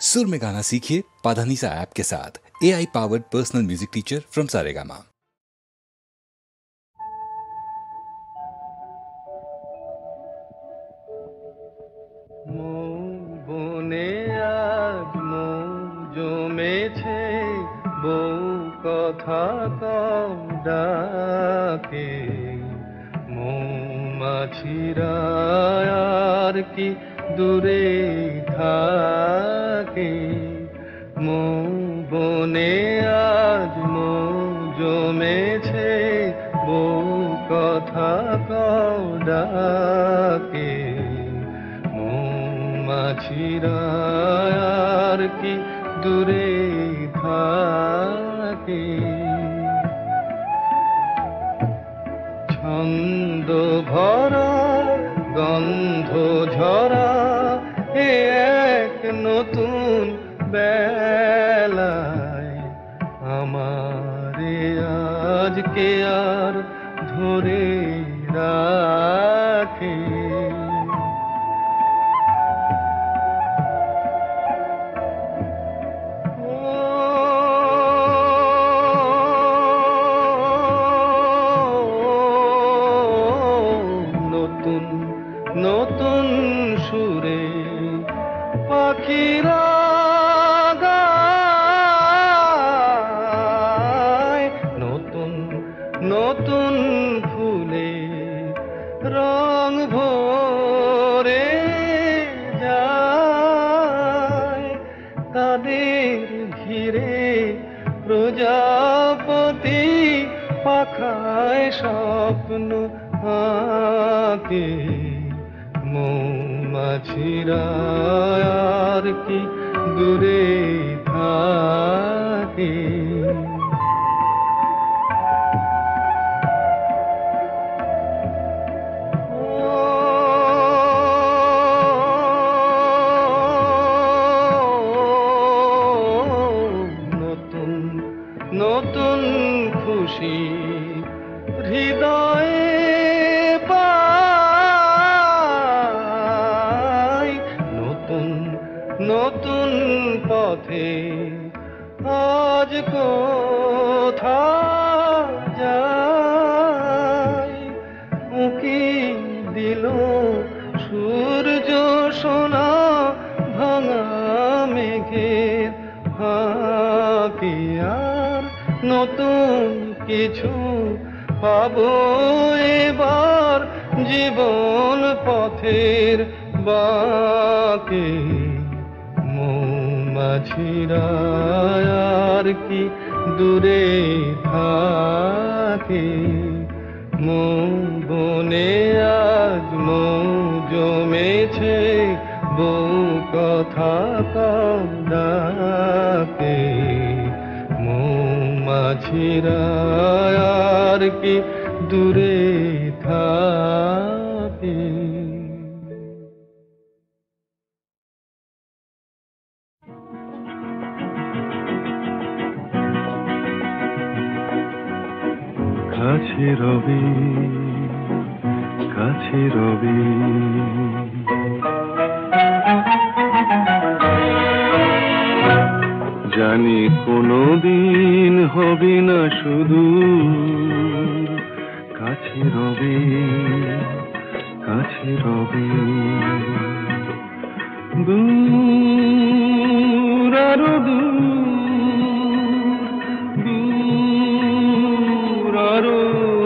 सुर में गाना सीखिए पाधानीसा ऐप के साथ। AI powered personal music teacher from Saregama. বনে আজ মৌ জমেছে, বউ কথা কম ডাকে। মৌমাছিরা আর কি দূরে থাকে। মৌ বনে আজ মৌ জমেছে, বউ কথা কম ডাকে। মাছিরা আর কি দূরে থাকে। ছন্দ ভরা গন্ধ ঝরা এ এক নতুন বেলায়, আমারে আজকে আর ধরে রাখে। নতুন সুরে পাখিরা গায়, নতুন নতুন ফুলে রং ভরে যায়। তাদের ঘিরে প্রজাপতি পাখায় স্বপ্ন আঁকে। মৌমাছিরা আর কি দূরে থাকে। নতুন নতুন খুশি হৃদয়ে নতুন পথে আজ কোথায় যায়। উঁকি দিল সূর্য সোনা ভাঙা মেঘের ফাঁকে। আর নতুন কিছু পাবো এবার জীবন পথের বাঁকে। মৌমাছিরা আর কি দূরে থাকে। মৌ বনে আজ মৌ জমেছে, বউ কথা কম ডাকে। মৌমাছিরা আর কি দূরে থাকে। কাছে রবি কাছে রবি, জানি কোনোদিন হবে না শুধু। কাছে রবি কাছে রবি, দূর আরো দূর আরো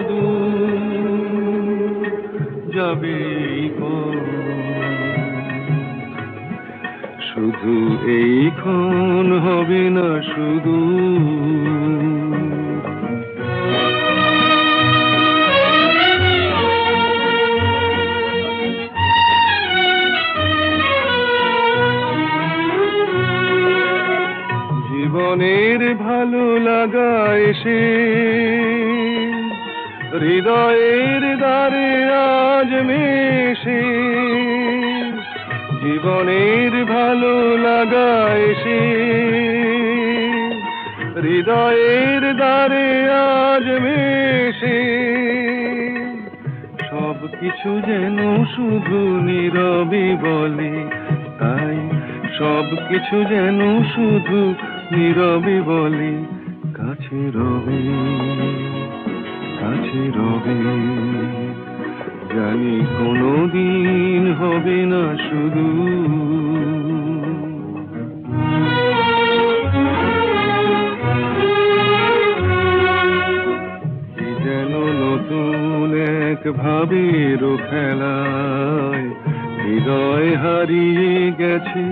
দূর যাবে শুধু এইক্ষণ হবে না শুধু। জীবনের ভালো লাগা এসে হৃদয়ের দ্বারে আজ মেশে। জীবনের ভালো লাগা এসে হৃদয়ের দ্বারে আজ মেশে। সব কিছু যেন শুধু নীরবে বলে, তাই সব কিছু যেন শুধু নীরবে বলে কাছে রবে, কাছে রবে। জানি কোনোদিন হবে না শুধু। যেন নতুন এক ভাবের খেলায় হৃদয় হারিয়ে গেছে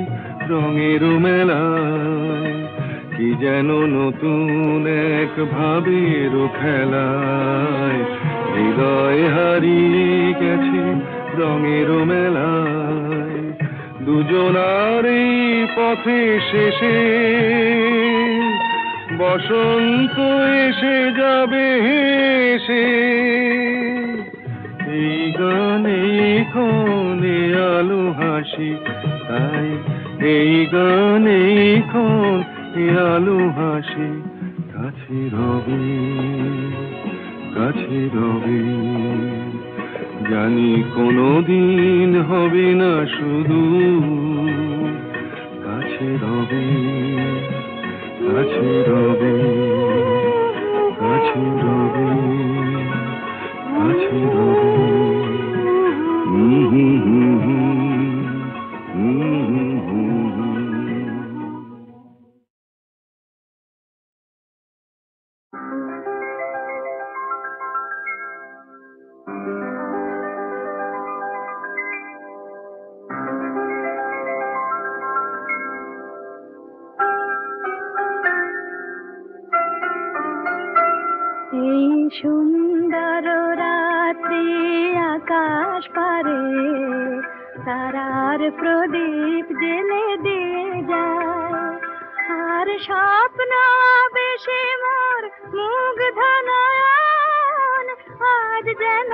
রঙের মেলায়। কি যেন নতুন এক ভাবের খেলায় হৃদয় হারিয়ে গেছে রঙের মেলায়। দুজনার এই পথে শেষে বসন্ত এসে যাবে হেসে। এই গানে ক্ষণে আলো হাসি, তাই এই গানে ক্ষণে আলো হাসি কাছে রবে, কাছে রবে। জানি কোনোদিন হবে না শুধু কাছে রবে, কাছে রবে, কাছে রবে, কাছে রবে। এই সুন্দর রাত্রি আকাশ পারে তারার প্রদীপ জেলে দিয়ে যায়। আর স্বপ্ন বেশি মোর মুগ্ধ নয়ন আজ যেন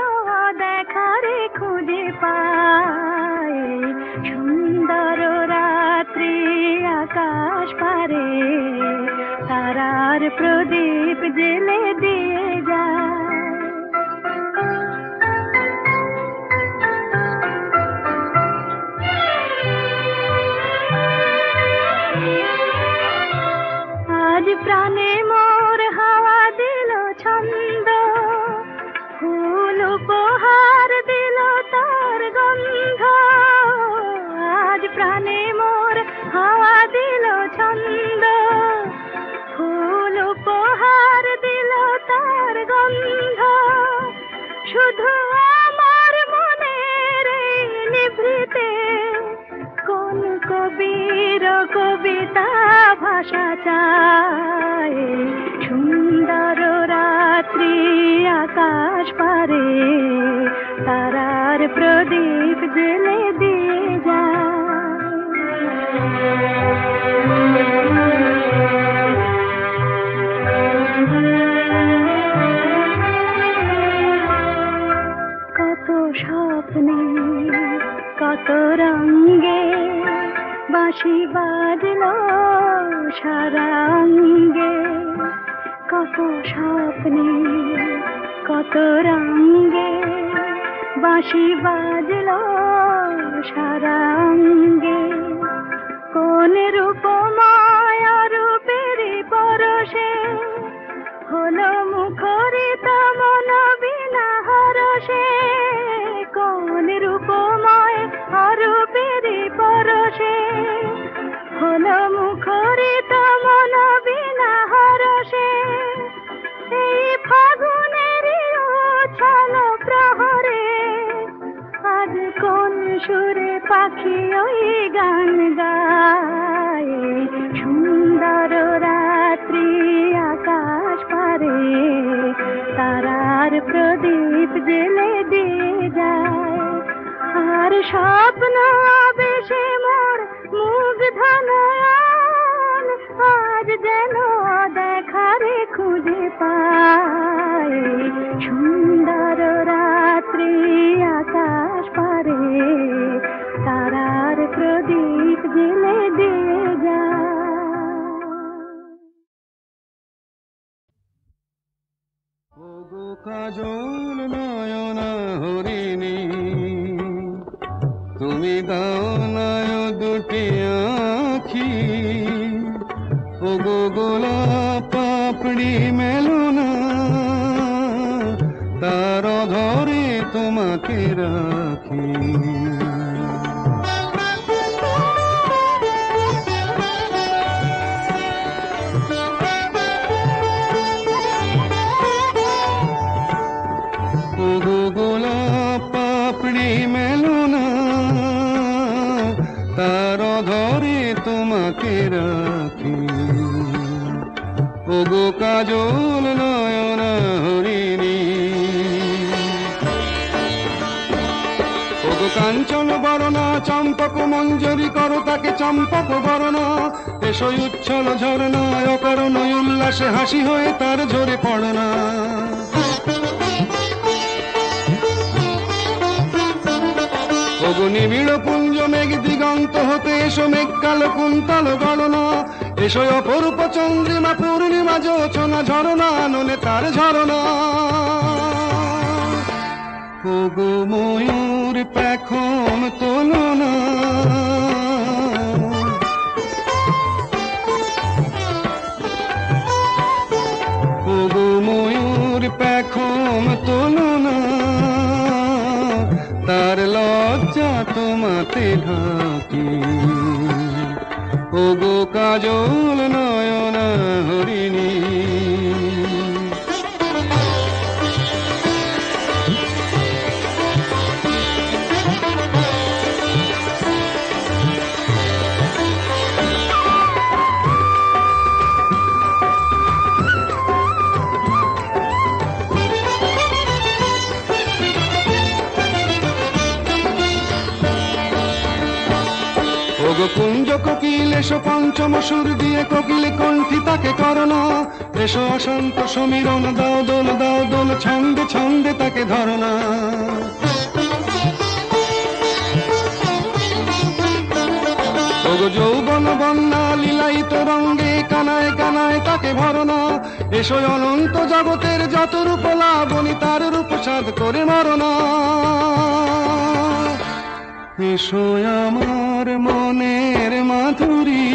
দেখারে খুঁজে পায়। সুন্দর রাত্রি আকাশ পারে তারার প্রদীপ জেলে দিয়ে যায়। আজ প্রাণে মোর হাওয়া দিল ছন্দ, ফুল উপহার দিল তার গন্ধ। আজ প্রাণে মোর হাওয়া দিল ছন্দ, ফুল উপহার দিল তার গন্ধ। শুধু আমার মনের নিভৃতে কোন কবির কবিতা ভাষা চায়। সুন্দর রাত্রি আকাশ পারে তারার প্রদীপ জেলে দিয়ে যায়। কত স্বপ্নে কত রঙে বাঁশি বাজলো সারা অঙ্গে। কত স্বপ্নে কত রঙে বাঁশি বাজলো সারা অঙ্গে। কোন রূপময় রূপের পরশে হলো মুখরিত মন বিনা হরষে। কোন রূপময় রূপের পরশে হলো মুখরিত মন বিনা হরষে। এই ফাগুনের উছল প্রহরে আজ কোন সুরে পাখি ওই গান গায়। সুন্দর রাত্রি আকাশ পারে তারার প্রদীপ জেলে দিয়ে যায়। আর স্বপ্ন বেশে মোর মুগ্ধ নয়ন আজ যেন দেখারে খুঁজে পায়। সুন্দর রাত্রি আকাশ পারে তারার প্রদীপ জেলে দিয়ে যায়। ওগো কাজল নয়না হরিণী, তুমি দাও নয় দুটি ও গো গোলাপ পাপড়ি মেলো না, তার ধরে তোমাকে রাখি। ও গো গোলাপ পাপড়ি মেলো না, তার ধরে তোমাকে রাখি। ও গো কাজল নয়ন হরিণী, ও গো কাঞ্চন বরণা চম্পক মঞ্জরি করো তাকে চম্পক বরণা। এসো উচ্ছল ঝরনা অকারণ উল্লাসে হাসি হয়ে তার ঝরে পড়না। ও গো নিবিড় পুঞ্জ মেঘ দিগন্ত হতে এসো মেঘ কালো কুন্তল গণনা। এসো অপরূপ চন্দ্রিমা পূর্ণিমা যোচনা ঝরনা ননে তার ঝরনা। ও গো ময়ূর পেখম তোলো না, ও গো ময়ূর পেখম তোলো না, তার লজ্জা তোমাতে ঢাকি। ও গো কাজল নয়ন হরিণী, ওগো কুঞ্জ কোকিল এসো পঞ্চম সুর দিয়ে কোকিল কণ্ঠী তাকে করোনা। এসো অশান্ত সমীরণ দাও দোল ছন্দে ছন্দে তাকে ধরনা। ওগো যৌবন বন্যা লীলায়িত রঙ্গে কানায় কানায় তাকে ভরনা। এসো অনন্ত জগতের যত রূপ লাবণী তার রূপ সাধ করে মরনা। এসো আমার মনের মাধুরী,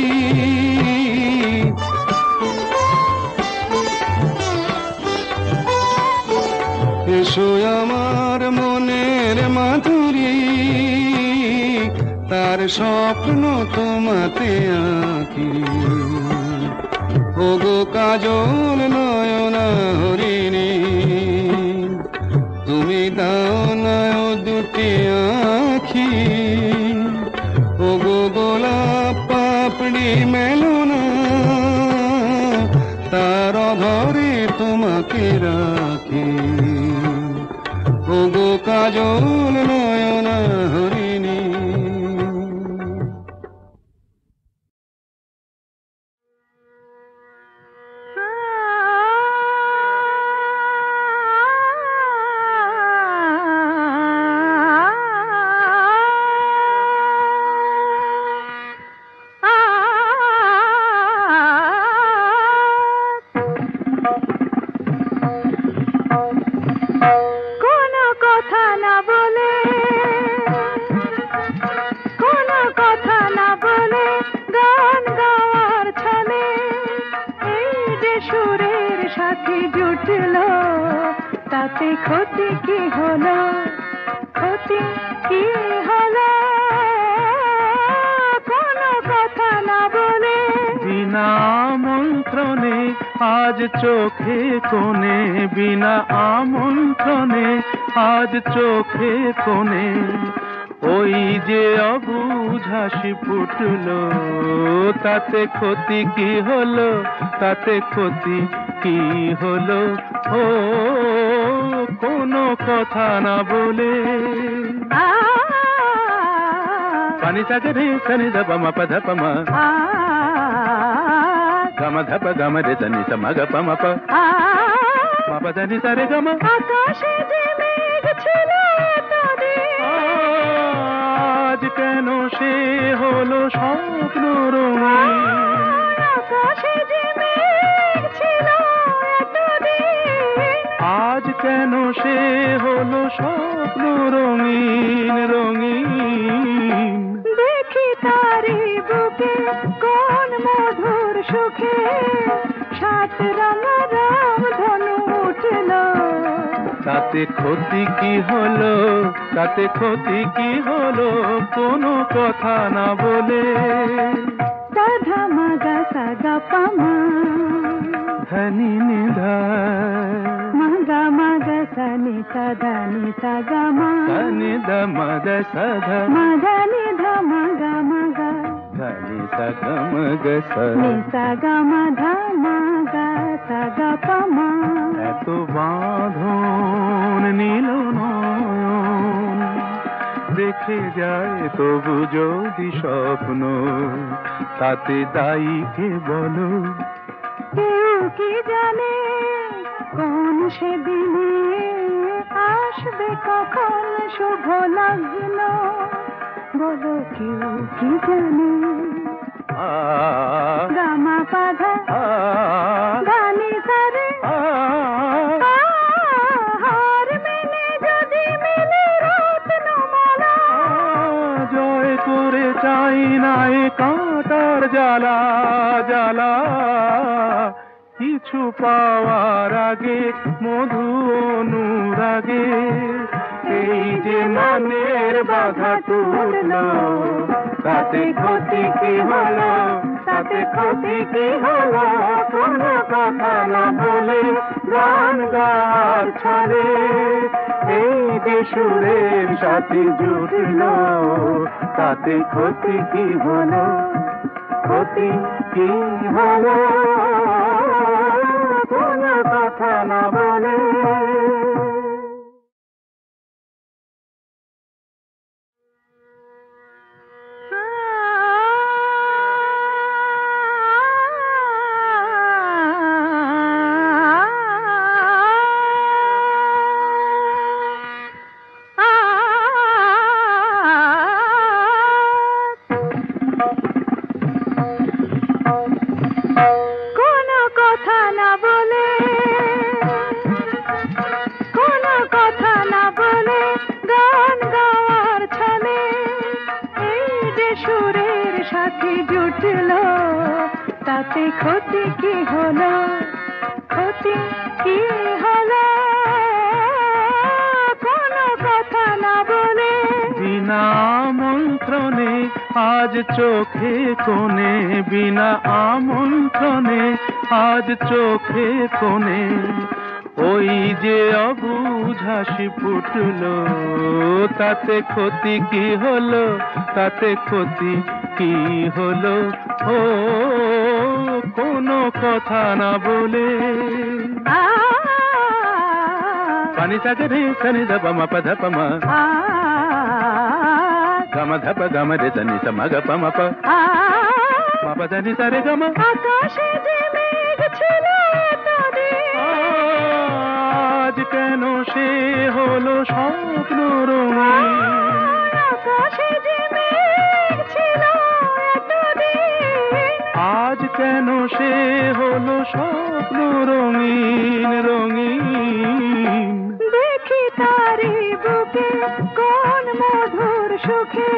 এসো আমার মনের মাধুরী, তার স্বপ্ন তোমাতে আঁকি। ও গো কাজল নয়ন হরিণী, তুমি দাও নয় দুটি আঁখি। ও গো গোলাপ পাপড়ি মেলো না, তার ধরে তোমাকে রাখি। ও গো কাজল নয়ন হরিণী। তাতে ক্ষতি কি হলো, ক্ষতি কি হলো, কোনো কথা না বলে বিনা আমন্ত্রণে আজ চোখে কোণে, বিনা আমন্ত্রণে আজ চোখে কোণে ওই যে অবুঝ হাসি ফুটলো। তাতে ক্ষতি কি হলো, তাতে ক্ষতি কি হলো, ও কোনো কথা না বলে। পানি সাগরে রে সনি ধপ ম প ধপ ম গম ধপ গম রে সনি স ম গ প ম প ম প দ নি স রে গ ম। আকাশে যে মেঘ ছিল এতদিন, আজ কেন সে হলো স্বপ্ন রঙিন। আকাশে যে মেঘ ছিল এতদিন, আজ কেন সে হলো স্বপ্ন রঙিন রঙিন। দেখি তারি বুকে কোন মধুর সুখে সাত রঙা রাম ধনু উঠল। তাতে ক্ষতি কি হলো, তাতে ক্ষতি কি হলো, কোনো কথা না বলে। সাধা মাগা সাগা পামা ধনি নিধা মাগা মাগা সানি সাধা নি সাগা মা ধনি দ মদ সধ মাগা নিধা মাগা মাগা ধনি সগ মগ স। নি সাগা মাধা মাগা সাগা পামা। এত বাঁধন নীল নয়ন দেখে যায় তবু যদি স্বপ্ন, তাতে দায়ী কে বলো। কেউ কি জানে কোন সেদিনে আসবে কখন শুভ লগ্ন, বলো কেউ কি জানে। গামা পাধা গানি সারে হার মেনে যদি মেলে রত্নমালা। জয় করে চাই না এ কাঁটার জ্বালা জ্বালা, কিছু পাওয়ার আগে মধু অনুরাগে এই যে মনের বাধা টুটলো, তাতে ক্ষতি কি হলো, তাতে ক্ষতি কি হলো, কোনো কথা না বলে গান গাওয়ার ছলে এই যে সুরের সাথে জুটলো, তাতে ক্ষতি কি হলো, ক্ষতি কি হলো, কোনো কথা না বলে। কোনো কথা না বলে, কোনো কথা না বলে গান গাওয়ার ছলে এই যে সুরের সাথে জুটল, তাতে ক্ষতি কি হলো, ক্ষতি কি হলো, কোনো কথা না বলে। বিনা আমন্ত্রণে আজ চোখে কোণে, বিনা আমন্ত্রণে আজ চোখে কোণে ওই যে অবুঝ হাসি ফুটলো, তাতে ক্ষতি কি হলো, তাতে ক্ষতি কি হলো, ও কোনো কথা না বলে। পানি সাগে রে সনি দ পমা পধ পমা গম ধপ গম রে সনি সম গ পম প মা পধ নি সা রে গম। আকাশে যে মেঘ ছিল এতদিন, আজ কেন সে হলো স্বপ্ন রঙিন, আকাশে যে মেঘ ছিল এতদিন, আজ কেন সে হলো স্বপ্ন রঙিন রঙিন। দেখি তারি বুকে কোন মধুর সুখে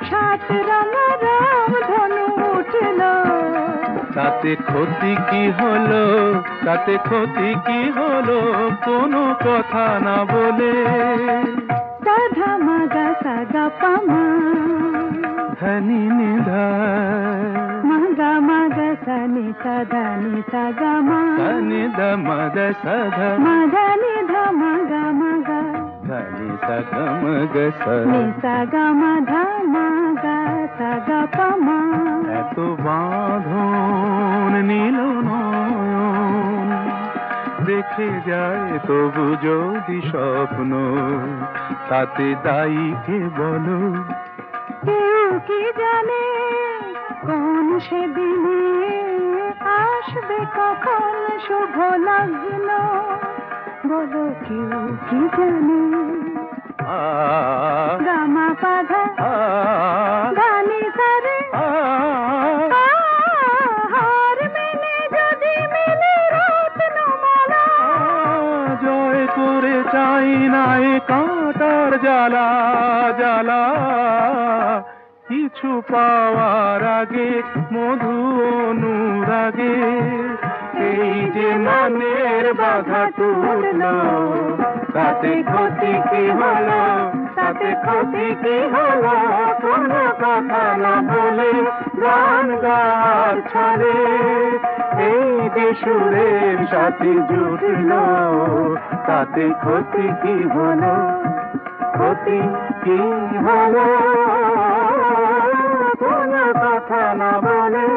সাত রঙা রাম ধনু উঠল, তাতে ক্ষতি কি হলো, তাতে ক্ষতি কি হলো, কোনো কথা না বলে। সাধা মাগা সাগা পামা ধনি নিধা মাগা মাগা সানি সাধা নি সাগা মা ধনি দ মদ সধ মাগা নিধা মাগা মাগা ধনি সগ মগ স। নি সাগা মাধা মাগা সাগা পামা। এত বাঁধন নীল নয়ন দেখে যায় তবু যদি স্বপ্ন, তাতে দায়ী কে বলো। কেউ কি জানে কোন সেদিনে আসবে কখন শুভ লগ্ন, বলো কেউ কি জানে। গামা পাধা গানি সারে হার মেনে যদি মেলে রত্নমালা। জয় করে চাই না এ কাঁটার জ্বালা জ্বালা, কিছু কিছু পাওয়ার আগে মধু অনুরাগে এই যে মনের বাধা টুটলো, তাতে ক্ষতি কি হলো, তাতে ক্ষতি কি হলো, কোনো কথা না বলে গান গাওয়ার ছলে এই যে সুরের সাথে জুটলো, তাতে ক্ষতি কি হলো, ক্ষতি কি হলো, কোনো কথা না বলে